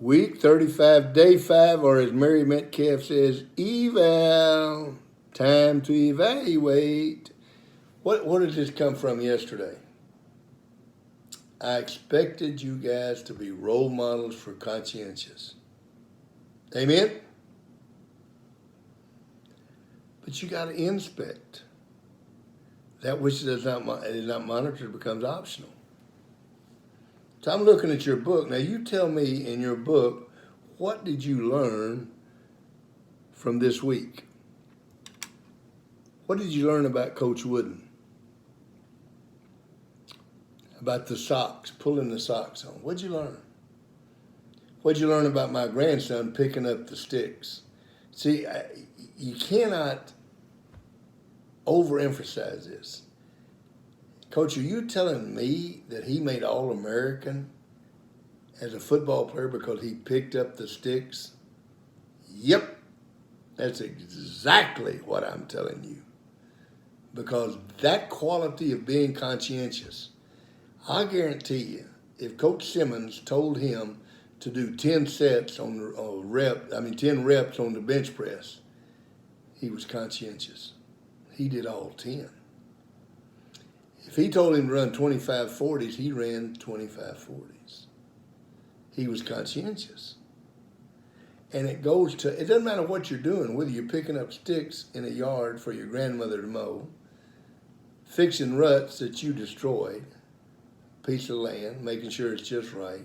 Week 35, day 5, or as Mary Metcalf says, eval. Time to evaluate. What did this come from yesterday? I expected you guys to be role models for conscientious. Amen? But you got to inspect. That which is not monitored becomes optional. So I'm looking at your book. Now you tell me in your book, what did you learn from this week? What did you learn about Coach Wooden? About the socks, pulling the socks on. What'd you learn? What'd you learn about my grandson picking up the sticks? See, you cannot overemphasize this. Coach, are you telling me that he made All-American as a football player because he picked up the sticks? Yep, that's exactly what I'm telling you. Because that quality of being conscientious, I guarantee you, if Coach Simmons told him to do 10 reps on the bench press, he was conscientious. He did all 10. If he told him to run 25 40s, he ran 25 40s. He was conscientious. And it doesn't matter what you're doing, whether you're picking up sticks in a yard for your grandmother to mow, fixing ruts that you destroyed, piece of land, making sure it's just right,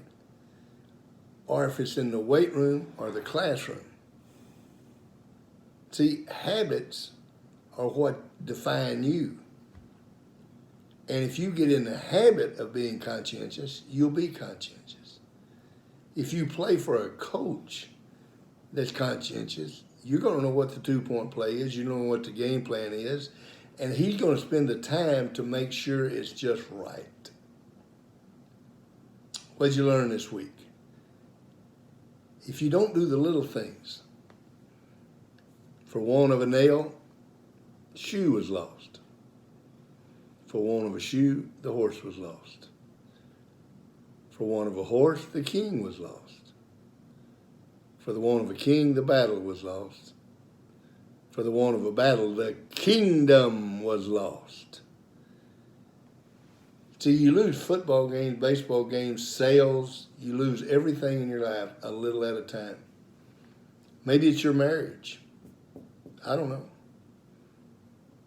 or if it's in the weight room or the classroom. See, habits are what define you. And if you get in the habit of being conscientious, you'll be conscientious. If you play for a coach that's conscientious, you're going to know what the 2-point play is, you know what the game plan is, and he's going to spend the time to make sure it's just right. What did you learn this week? If you don't do the little things, for want of a nail, shoe was lost. For want of a shoe, the horse was lost. For want of a horse, the king was lost. For the want of a king, the battle was lost. For the want of a battle, the kingdom was lost. See, you lose football games, baseball games, sales. You lose everything in your life a little at a time. Maybe it's your marriage. I don't know.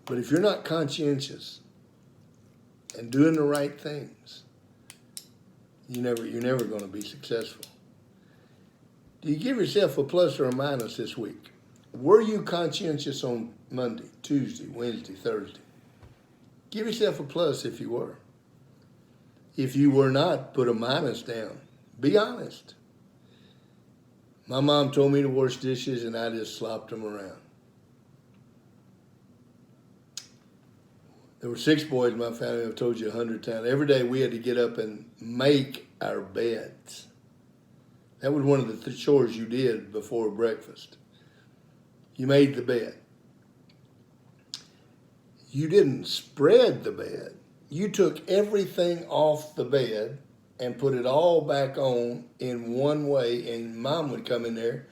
But if you're not conscientious and doing the right things, you're never going to be successful. Do you give yourself a plus or a minus this week? Were you conscientious on Monday, Tuesday, Wednesday, Thursday? Give yourself a plus if you were. If you were not, put a minus down. Be honest. My mom told me to wash dishes and I just slopped them around. There were 6 boys in my family, I've told you 100 times. Every day we had to get up and make our beds. That was one of the chores you did before breakfast. You made the bed. You didn't spread the bed. You took everything off the bed and put it all back on in one way, and Mom would come in there.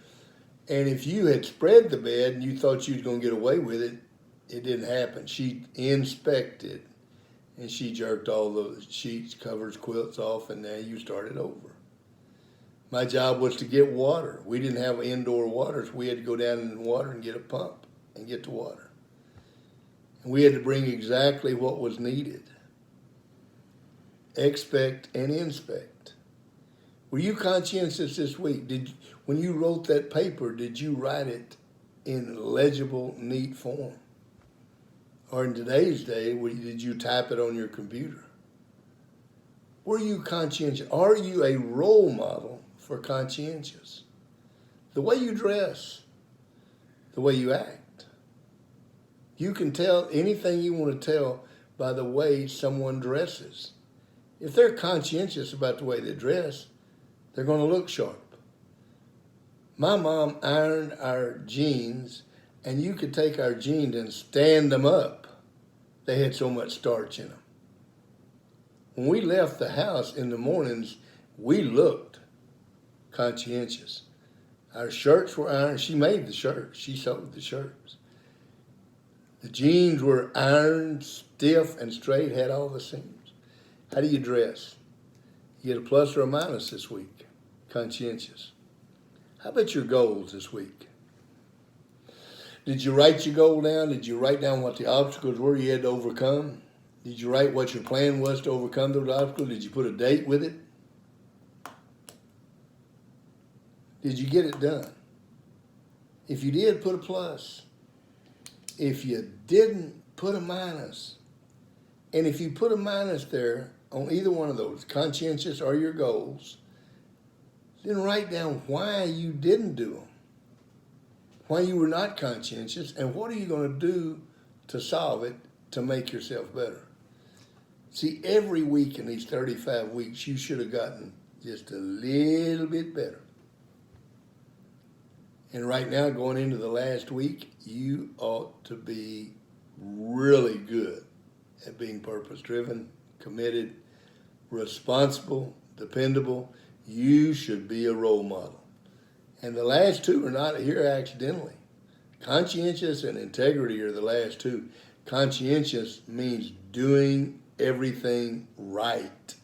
And if you had spread the bed and you thought you was going to get away with it, it didn't happen. She inspected, and she jerked all the sheets, covers, quilts off, and now you started over. My job was to get water. We didn't have indoor water, so we had to go down in the water and get a pump and get the water. And we had to bring exactly what was needed. Expect and inspect. Were you conscientious this week? When you wrote that paper, did you write it in legible, neat form? Or in today's day, did you type it on your computer? Were you conscientious? Are you a role model for conscientious? The way you dress, the way you act. You can tell anything you want to tell by the way someone dresses. If they're conscientious about the way they dress, they're going to look sharp. My mom ironed our jeans, and you could take our jeans and stand them up. They had so much starch in them. When we left the house in the mornings, we looked Conscientious. Our shirts were ironed. She made the shirts. She sewed the shirts. The jeans were ironed, stiff, and straight, had all the seams. How do you dress? You get a plus or a minus this week. Conscientious. How about your goals this week? Did you write your goal down? Did you write down what the obstacles were you had to overcome? Did you write what your plan was to overcome those obstacles? Did you put a date with it? Did you get it done? If you did, put a plus. If you didn't, put a minus. And if you put a minus there on either one of those, conscientious or your goals, then write down why you didn't do them, why you were not conscientious, and what are you going to do to solve it to make yourself better. See, every week in these 35 weeks, you should have gotten just a little bit better. And right now, going into the last week, you ought to be really good at being purpose-driven, committed, responsible, dependable. You should be a role model. And the last two are not here accidentally. Conscientious and integrity are the last two. Conscientious means doing everything right,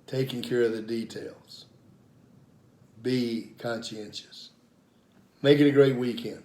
taking care of the details. Be conscientious. Make it a great weekend.